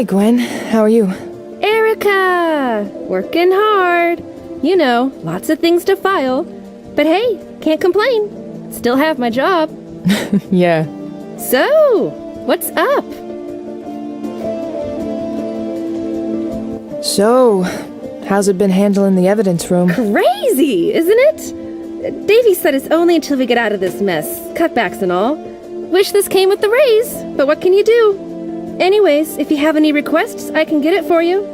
Hi, Gwen. How are you? Erica! Working hard. You know, lots of things to file. But hey, can't complain. Still have my job. Yeah. So, what's up? So, how's it been handling the evidence room? Crazy, isn't it? Davy said it's only until we get out of this mess. Cutbacks and all. Wish this came with the raise, but what can you do? Anyways, if you have any requests, I can get it for you.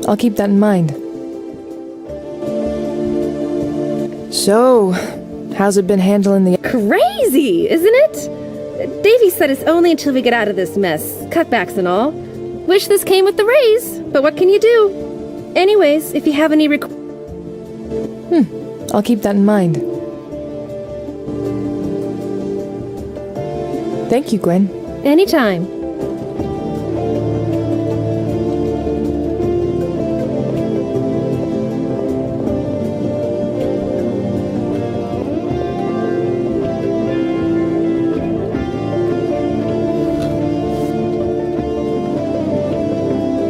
I'll keep that in mind. So, how's it been handling the... Crazy, isn't it? Davy said it's only until we get out of this mess. Cutbacks and all. Wish this came with the raise, but what can you do? Anyways, if you have any I'll keep that in mind. Thank you, Gwen. Anytime.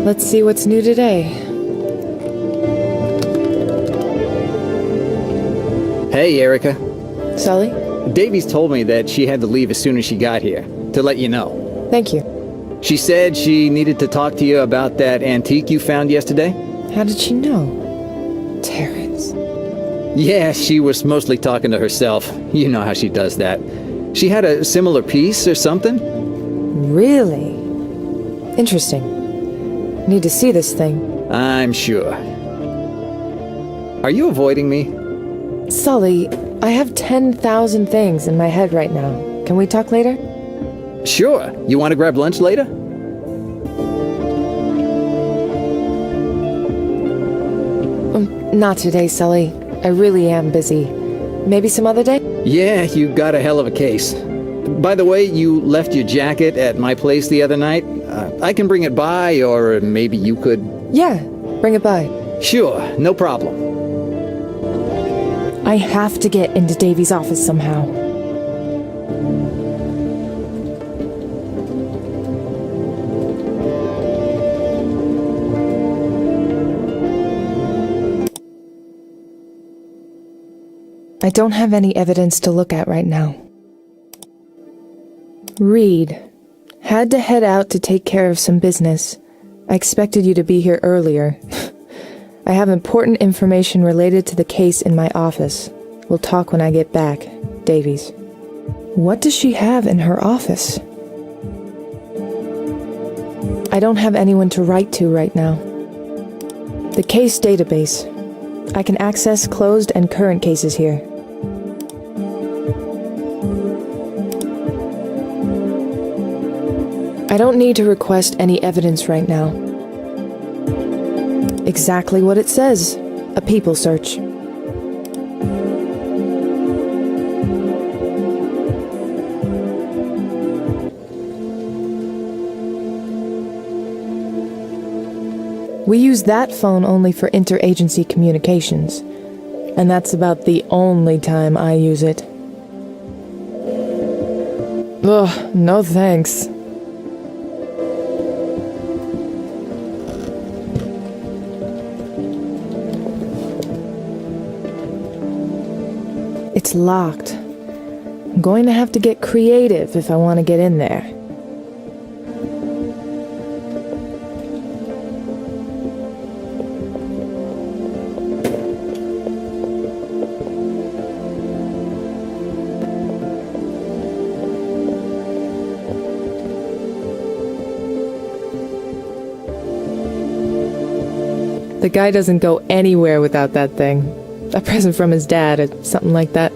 Let's see what's new today. Hey, Erica. Sully? Davies told me that she had to leave as soon as she got here, to let you know. Thank you. She said she needed to talk to you about that antique you found yesterday. How did she know? Terrence. Yeah, she was mostly talking to herself. You know how she does that. She had a similar piece or something? Really? Interesting. Need to see this thing. I'm sure. Are you avoiding me? Sully, I have 10,000 things in my head right now. Can we talk later? Sure. You want to grab lunch later? Not today, Sully. I really am busy. Maybe some other day? Yeah, you got a hell of a case. By the way, you left your jacket at my place the other night. I can bring it by, or maybe you could... Yeah, bring it by. Sure, no problem. I have to get into Davy's office somehow. I don't have any evidence to look at right now. Reed. Had to head out to take care of some business. I expected you to be here earlier. I have important information related to the case in my office. We'll talk when I get back. Davies. What does she have in her office? I don't have anyone to write to right now. The case database. I can access closed and current cases here. I don't need to request any evidence right now. Exactly what it says. A people search. We use that phone only for interagency communications. And that's about the only time I use it. Ugh, no thanks. It's locked. I'm going to have to get creative if I want to get in there. The guy doesn't go anywhere without that thing. A present from his dad or something like that.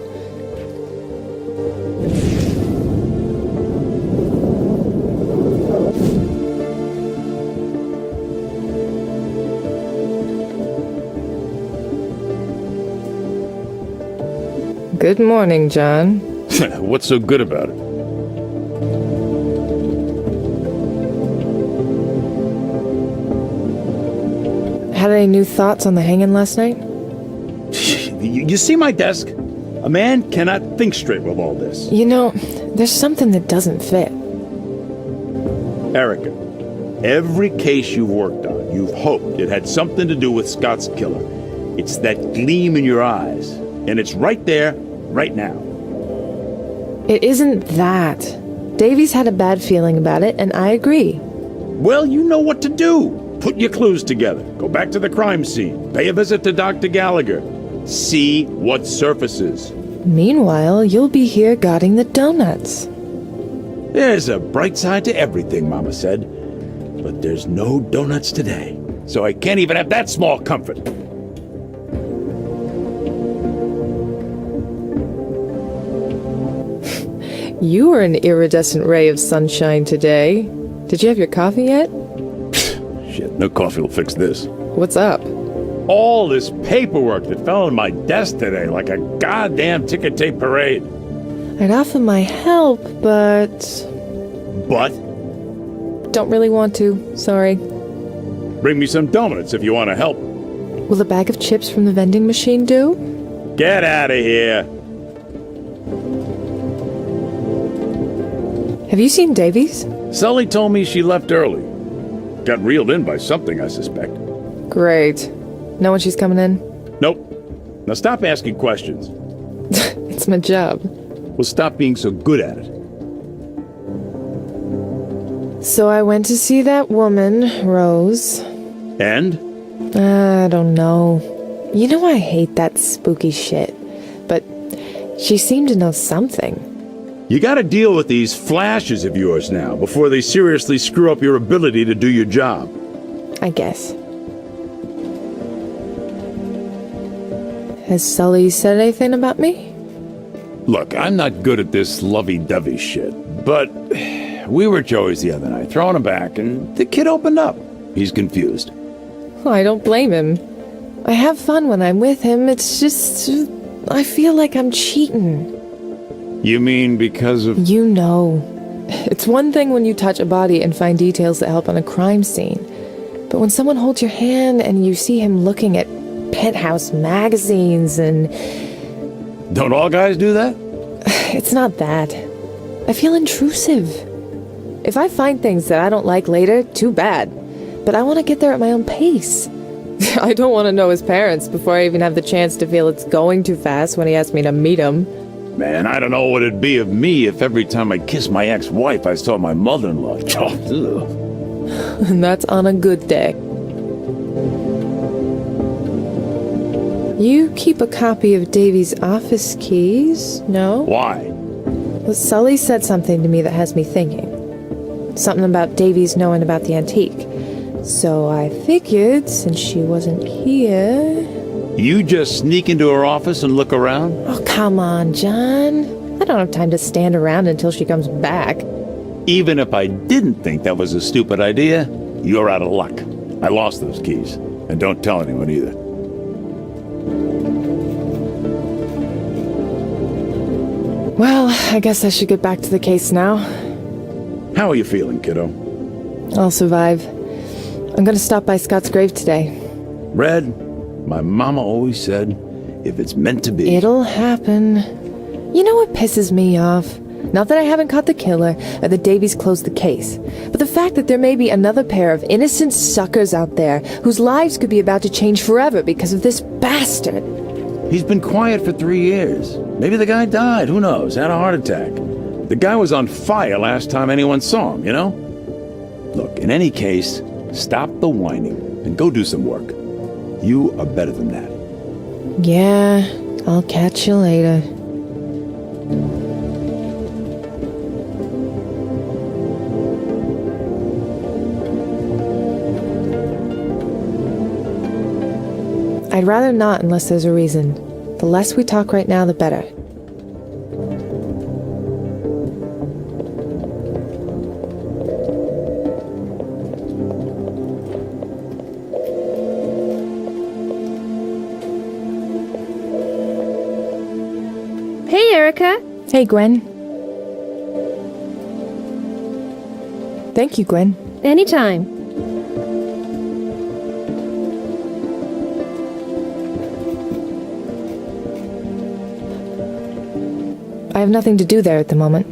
Good morning, John. What's so good about it? Had any new thoughts on the hanging last night? You see my desk? A man cannot think straight with all this. You know, there's something that doesn't fit. Erica, Every case you've worked on, you've hoped it had something to do with Scott's killer. It's that gleam in your eyes, and it's right there, right now. It isn't that. Davies had a bad feeling about it, and I agree. Well, you know what to do. Put your clues together. Go back to the crime scene. Pay a visit to Dr. Gallagher. See what surfaces. Meanwhile, you'll be here guarding the donuts. There's a bright side to everything, Mama said. But there's no donuts today. So I can't even have that small comfort. You were an iridescent ray of sunshine today. Did you have your coffee yet? Shit, no coffee will fix this. What's up? All this paperwork that fell on my desk today like a goddamn ticker tape parade. I'd offer my help, but... But? Don't really want to, sorry. Bring me some donuts if you want to help. Will a bag of chips from the vending machine do? Get out of here. Have you seen Davies? Sully told me she left early. Got reeled in by something, I suspect. Great. Know when she's coming in? Nope. Now stop asking questions. It's my job. We'll stop being so good at it. So I went to see that woman, Rose. And? I don't know. You know I hate that spooky shit. But she seemed to know something. You gotta deal with these flashes of yours now before they seriously screw up your ability to do your job. I guess. Has Sully said anything about me? Look, I'm not good at this lovey-dovey shit, but we were at Joey's the other night, throwing him back, and the kid opened up. He's confused. Oh, I don't blame him. I have fun when I'm with him. It's just... I feel like I'm cheating. You mean because of... You know. It's one thing when you touch a body and find details that help on a crime scene. But when someone holds your hand and you see him looking at penthouse magazines and... Don't all guys do that? It's not that. I feel intrusive. If I find things that I don't like later, too bad. But I want to get there at my own pace. I don't want to know his parents before I even have the chance to feel it's going too fast when he asks me to meet him. Man, I don't know what it'd be of me if every time I kissed my ex-wife I saw my mother-in-law. And that's on a good day. You keep a copy of Davy's office keys, no? Why? Well, Sully said something to me that has me thinking. Something about Davies knowing about the antique. So I figured, since she wasn't here... You just sneak into her office and look around? Oh, come on, John. I don't have time to stand around until she comes back. Even if I didn't think that was a stupid idea, you're out of luck. I lost those keys. And don't tell anyone either. Well, I guess I should get back to the case now. How are you feeling, kiddo? I'll survive. I'm gonna stop by Scott's grave today. Red, my mama always said, if it's meant to be... It'll happen. You know what pisses me off? Not that I haven't caught the killer, or that Davies closed the case, but the fact that there may be another pair of innocent suckers out there whose lives could be about to change forever because of this bastard. He's been quiet for 3 years. Maybe the guy died, who knows, had a heart attack. The guy was on fire last time anyone saw him, you know? Look, in any case, stop the whining and go do some work. You are better than that. Yeah, I'll catch you later. I'd rather not unless there's a reason. The less we talk right now, the better. Hey, Erica. Hey, Gwen. Thank you, Gwen. Anytime. I have nothing to do there at the moment.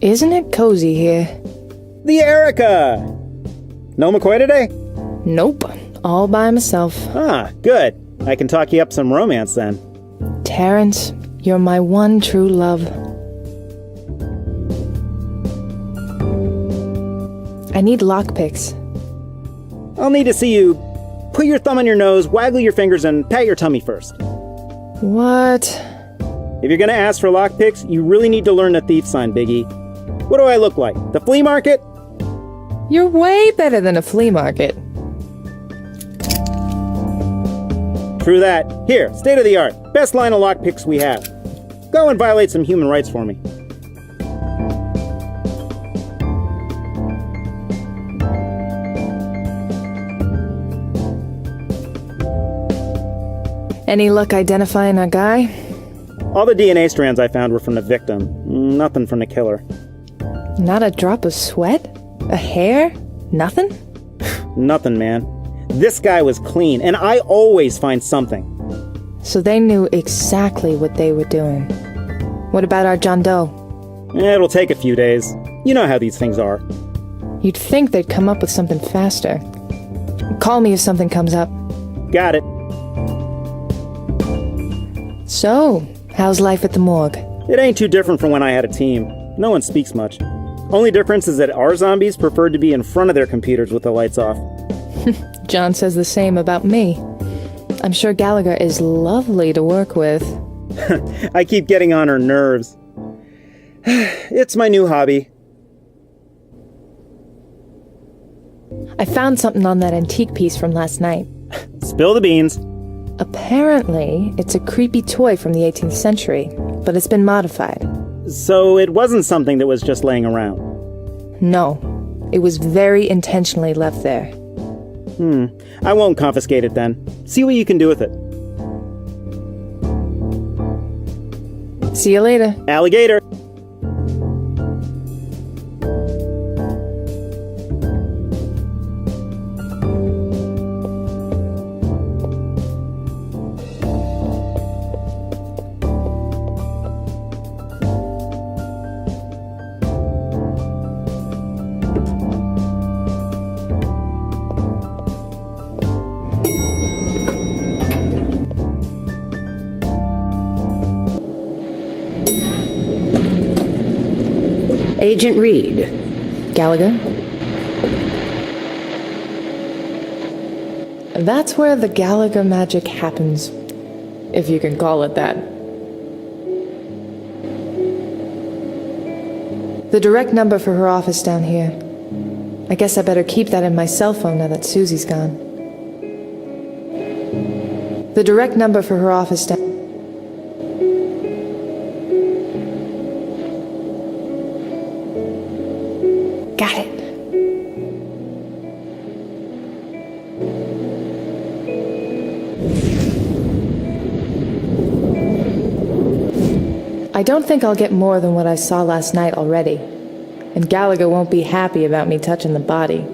Isn't it cozy here? The Erica! No McCoy today? Nope. All by myself. Ah, good. I can talk you up some romance then. Terrence, you're my one true love. I need lockpicks. I'll need to see you put your thumb on your nose, waggle your fingers, and pat your tummy first. What? If you're gonna ask for lockpicks, you really need to learn the thief sign, Biggie. What do I look like? The flea market? You're way better than a flea market. True that. Here, state of the art. Best line of lockpicks we have. Go and violate some human rights for me. Any luck identifying our guy? All the DNA strands I found were from the victim. Nothing from the killer. Not a drop of sweat? A hair? Nothing? Nothing, man. This guy was clean, and I always find something. So they knew exactly what they were doing. What about our John Doe? It'll take a few days. You know how these things are. You'd think they'd come up with something faster. Call me if something comes up. Got it. So, how's life at the morgue? It ain't too different from when I had a team. No one speaks much. Only difference is that our zombies preferred to be in front of their computers with the lights off. John says the same about me. I'm sure Gallagher is lovely to work with. I keep getting on her nerves. It's my new hobby. I found something on that antique piece from last night. Spill the beans. Apparently, it's a creepy toy from the 18th century, but it's been modified. So it wasn't something that was just laying around. No, it was very intentionally left there. I won't confiscate it then. See what you can do with it. See you later. Alligator! Agent Reed. Gallagher? That's where the Gallagher magic happens, if you can call it that. The direct number for her office down here. I guess I better keep that in my cell phone now that Susie's gone. The direct number for her office down... Got it. I don't think I'll get more than what I saw last night already. And Gallagher won't be happy about me touching the body.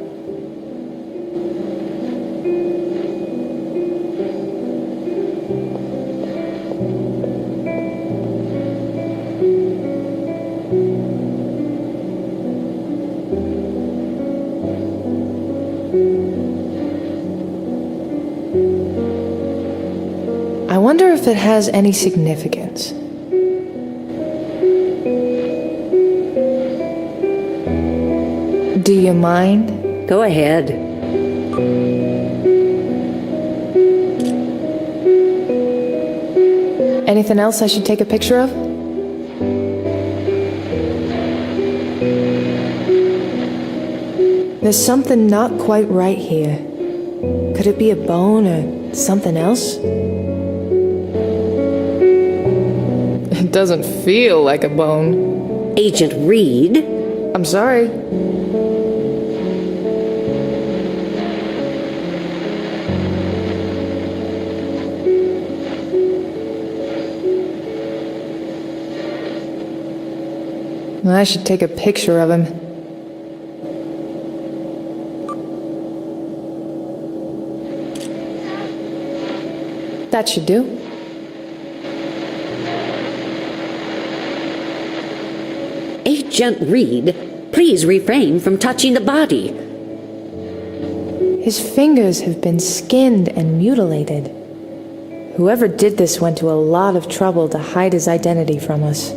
I wonder if it has any significance. Do you mind? Go ahead. Anything else I should take a picture of? There's something not quite right here. Could it be a bone or something else? It doesn't feel like a bone. Agent Reed? I'm sorry. I should take a picture of him. That should do. Agent Reed, please refrain from touching the body. His fingers have been skinned and mutilated. Whoever did this went to a lot of trouble to hide his identity from us.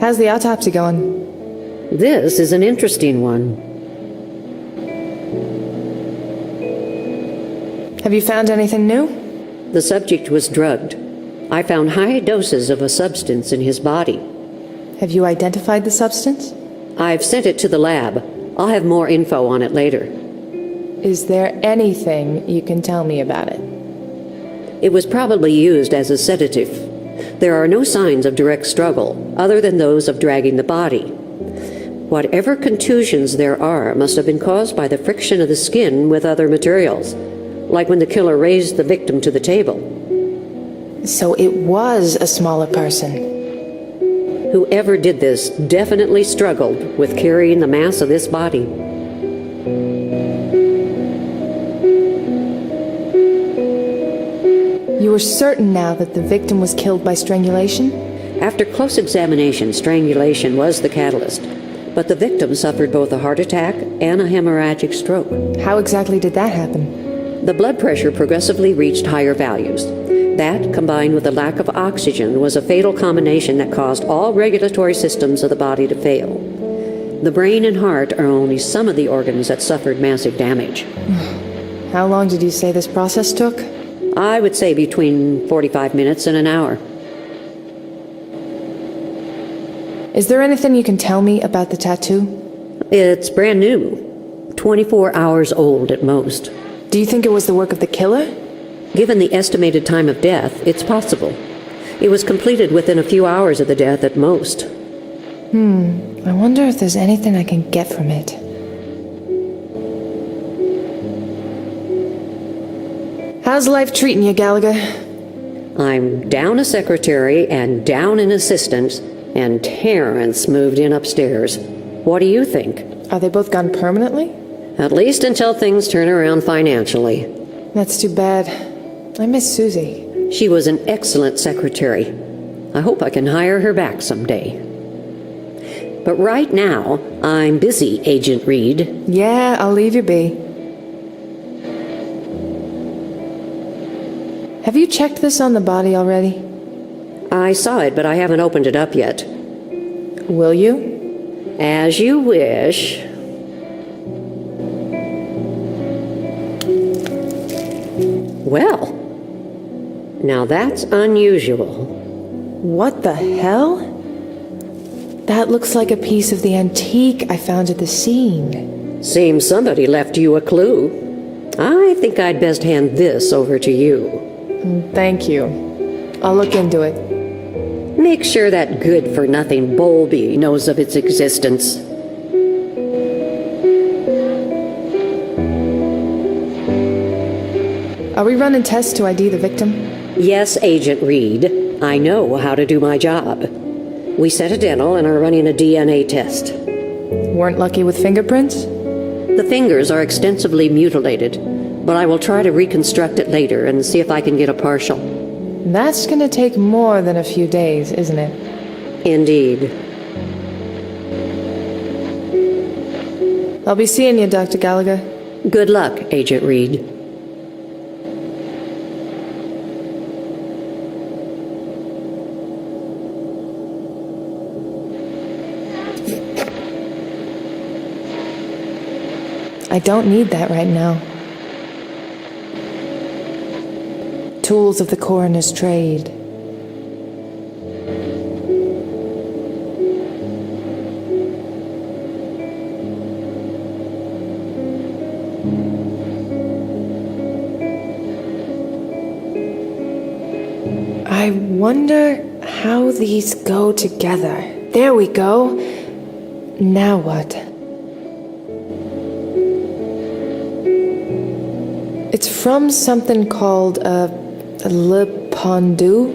How's the autopsy going? This is an interesting one. Have you found anything new? The subject was drugged. I found high doses of a substance in his body. Have you identified the substance? I've sent it to the lab. I'll have more info on it later. Is there anything you can tell me about it? It was probably used as a sedative. There are no signs of direct struggle, other than those of dragging the body. Whatever contusions there are must have been caused by the friction of the skin with other materials, like when the killer raised the victim to the table. So it was a smaller person. Whoever did this definitely struggled with carrying the mass of this body. You are certain now that the victim was killed by strangulation? After close examination, strangulation was the catalyst, but the victim suffered both a heart attack and a hemorrhagic stroke. How exactly did that happen? The blood pressure progressively reached higher values. That, combined with the lack of oxygen, was a fatal combination that caused all regulatory systems of the body to fail. The brain and heart are only some of the organs that suffered massive damage. How long did you say this process took? I would say between 45 minutes and an hour. Is there anything you can tell me about the tattoo? It's brand new. 24 hours old at most. Do you think it was the work of the killer? Given the estimated time of death, it's possible. It was completed within a few hours of the death at most. I wonder if there's anything I can get from it. How's life treating you, Gallagher? I'm down a secretary and down an assistant, and Terrence moved in upstairs. What do you think? Are they both gone permanently? At least until things turn around financially. That's too bad. I miss Susie. She was an excellent secretary. I hope I can hire her back someday. But right now, I'm busy, Agent Reed. Yeah, I'll leave you be. Have you checked this on the body already? I saw it, but I haven't opened it up yet. Will you? As you wish. Well, now that's unusual. What the hell? That looks like a piece of the antique I found at the scene. Seems somebody left you a clue. I think I'd best hand this over to you. Thank you. I'll look into it. Make sure that good-for-nothing Bowlby knows of its existence. Are we running tests to ID the victim? Yes, Agent Reed. I know how to do my job. We set a dental and are running a DNA test. Weren't lucky with fingerprints? The fingers are extensively mutilated, but I will try to reconstruct it later and see if I can get a partial. That's gonna take more than a few days, isn't it? Indeed. I'll be seeing you, Dr. Gallagher. Good luck, Agent Reed. I don't need that right now. Tools of the coroner's trade. I wonder how these go together. There we go. Now what? It's from something called Le Pendu.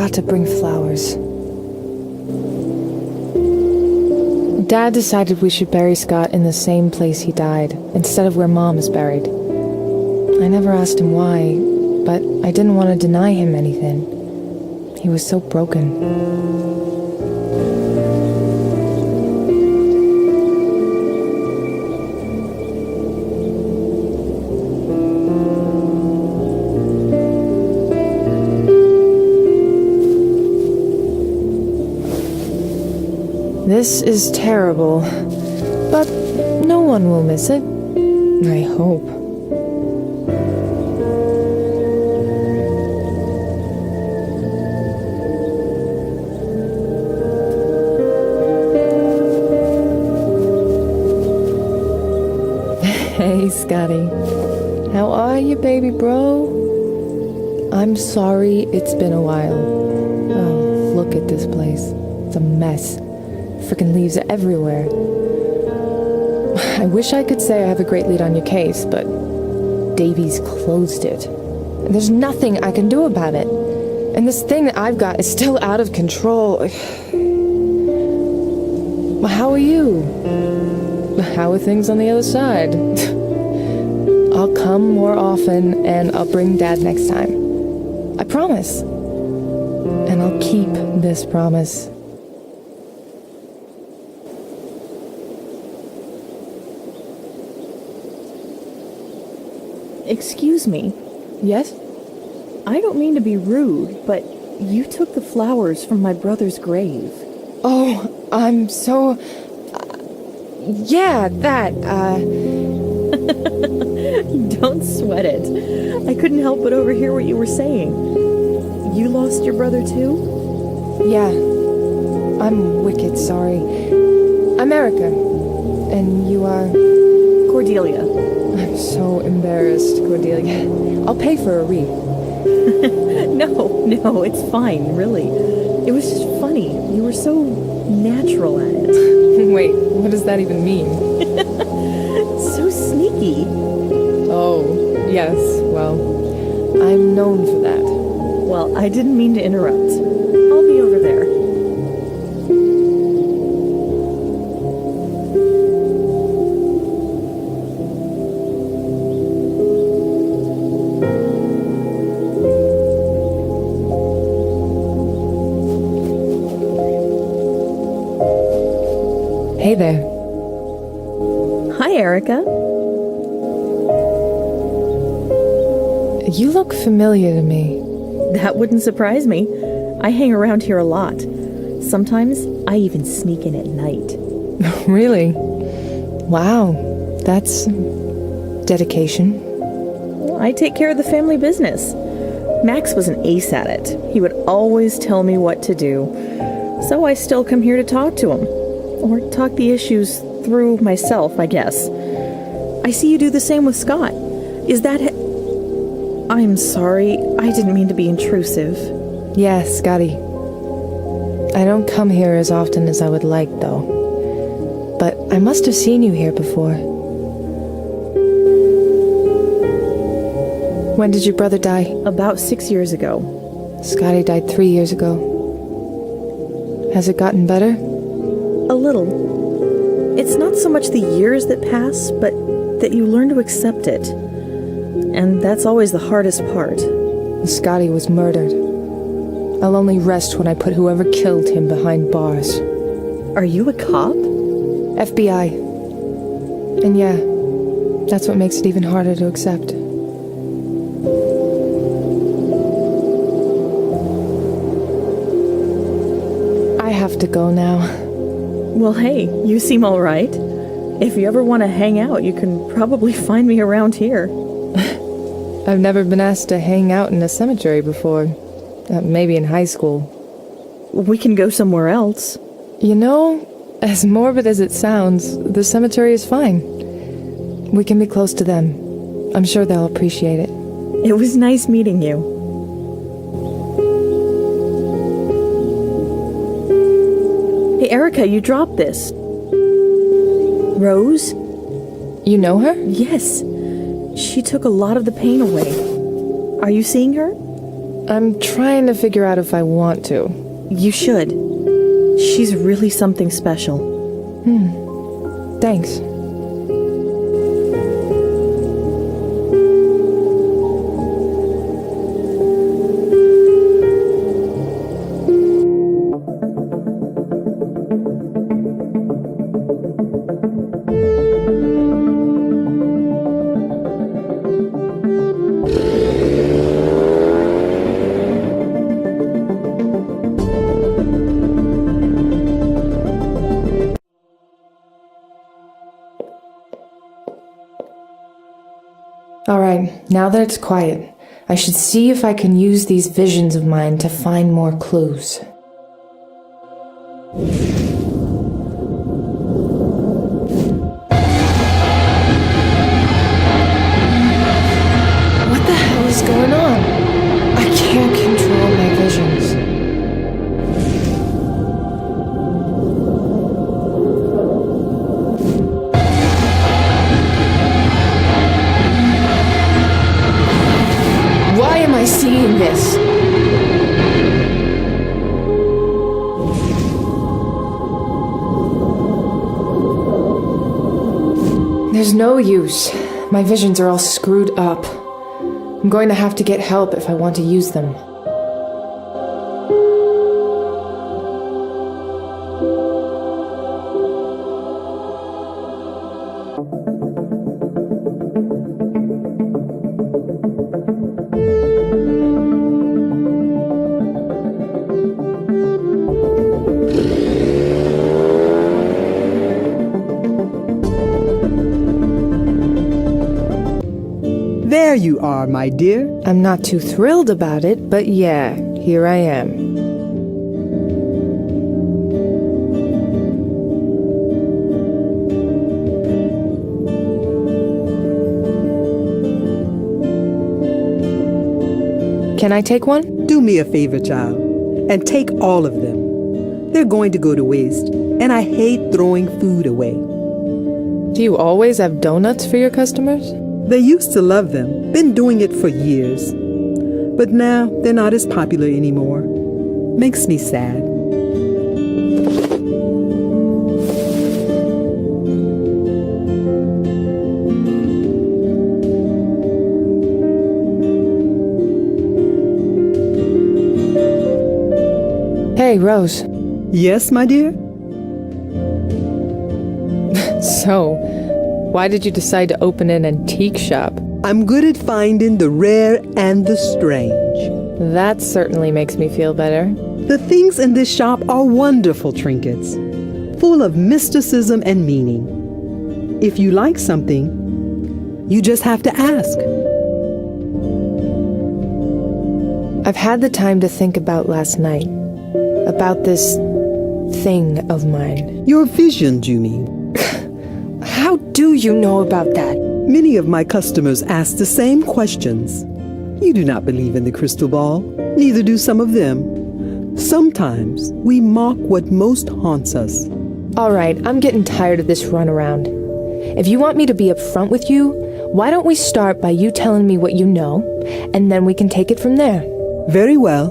forgot to bring flowers. Dad decided we should bury Scott in the same place he died, instead of where Mom is buried. I never asked him why, but I didn't want to deny him anything. He was so broken. This is terrible, but no one will miss it. I hope. Hey, Scotty. How are you, baby bro? I'm sorry it's been a while. Oh, look at this place. It's a mess. Frickin' leaves everywhere. I wish I could say I have a great lead on your case, but Davies closed it. And there's nothing I can do about it. And this thing that I've got is still out of control. How are you? How are things on the other side? I'll come more often, and I'll bring Dad next time. I promise. And I'll keep this promise. Excuse me. Yes? I don't mean to be rude, but you took the flowers from my brother's grave. Oh, I'm so... yeah, that, Don't sweat it. I couldn't help but overhear what you were saying. You lost your brother too? Yeah. I'm wicked sorry. I'm Erica. And you are... Cordelia. I'm so embarrassed, Cordelia. I'll pay for a wreath. No, it's fine, really. It was just funny. You were so natural at it. Wait, what does that even mean? So sneaky. Oh, yes, well, I'm known for that. Well, I didn't mean to interrupt. I'll be over there. Hey there. Hi, Erica. You look familiar to me. That wouldn't surprise me. I hang around here a lot. Sometimes I even sneak in at night. Really? Wow, that's dedication. Well, I take care of the family business. Max was an ace at it. He would always tell me what to do. So I still come here to talk to him. Or talk the issues through myself, I guess. I see you do the same with Scott. Is that... I'm sorry. I didn't mean to be intrusive. Yeah, Scotty. I don't come here as often as I would like, though. But I must have seen you here before. When did your brother die? About 6 years ago. Scotty died 3 years ago. Has it gotten better? A little. It's not so much the years that pass, but that you learn to accept it. And that's always the hardest part. Scotty was murdered. I'll only rest when I put whoever killed him behind bars. Are you a cop? FBI. And yeah, that's what makes it even harder to accept. I have to go now. Well, hey, you seem all right. If you ever want to hang out, you can probably find me around here. I've never been asked to hang out in a cemetery before. Maybe in high school. We can go somewhere else. You know, as morbid as it sounds, the cemetery is fine. We can be close to them. I'm sure they'll appreciate it. It was nice meeting you. Hey, Erica, you dropped this. Rose? You know her? Yes. She took a lot of the pain away. Are you seeing her? I'm trying to figure out if I want to. You should. She's really something special. Thanks. Alright, now that it's quiet, I should see if I can use these visions of mine to find more clues. What the hell is going on? I can't control my visions. Why am I seeing this? There's no use. My visions are all screwed up. I'm going to have to get help if I want to use them. There you are, my dear. I'm not too thrilled about it, but yeah, here I am. Can I take one? Do me a favor, child, and take all of them. They're going to go to waste, and I hate throwing food away. Do you always have donuts for your customers? They used to love them, been doing it for years. But now they're not as popular anymore. Makes me sad. Hey, Rose. Yes, my dear? So, why did you decide to open an antique shop? I'm good at finding the rare and the strange. That certainly makes me feel better. The things in this shop are wonderful trinkets, full of mysticism and meaning. If you like something, you just have to ask. I've had the time to think about last night. About this thing of mine. Your visions, you mean? How do you know about that? Many of my customers ask the same questions. You do not believe in the crystal ball, neither do some of them. Sometimes we mock what most haunts us. All right, I'm getting tired of this runaround. If you want me to be upfront with you, why don't we start by you telling me what you know, and then we can take it from there. Very well.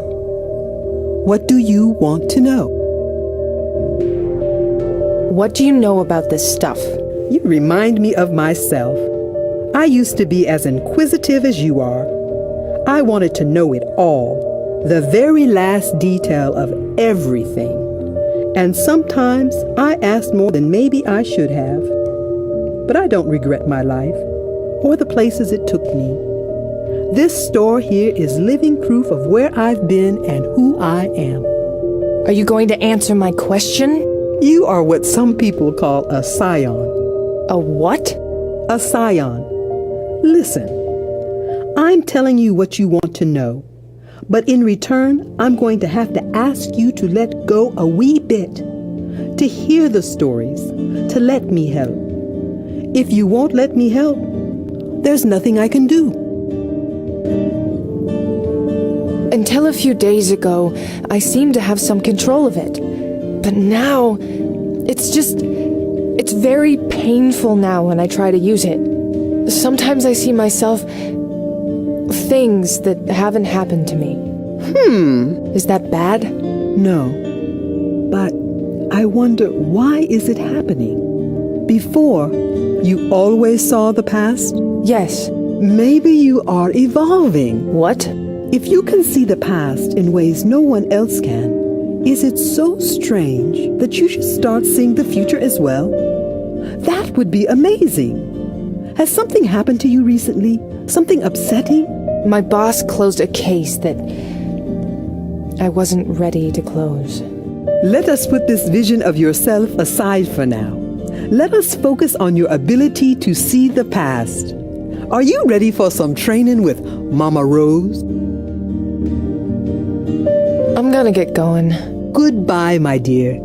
What do you want to know? What do you know about this stuff? You remind me of myself. I used to be as inquisitive as you are. I wanted to know it all, the very last detail of everything. And sometimes I asked more than maybe I should have. But I don't regret my life, or the places it took me. This store here is living proof of where I've been and who I am. Are you going to answer my question? You are what some people call a scion. A what? A scion. Listen, I'm telling you what you want to know, but in return, I'm going to have to ask you to let go a wee bit, to hear the stories, to let me help. If you won't let me help, there's nothing I can do. Until a few days ago, I seemed to have some control of it. But now, it's very painful now when I try to use it. Sometimes I see myself things that haven't happened to me. Is that bad? No. But I wonder, why is it happening? Before, you always saw the past? Yes. Maybe you are evolving. What? If you can see the past in ways no one else can, is it so strange that you should start seeing the future as well? That would be amazing. Has something happened to you recently? Something upsetting? My boss closed a case that I wasn't ready to close. Let us put this vision of yourself aside for now. Let us focus on your ability to see the past. Are you ready for some training with Mama Rose? I'm gonna get going. Goodbye, my dear.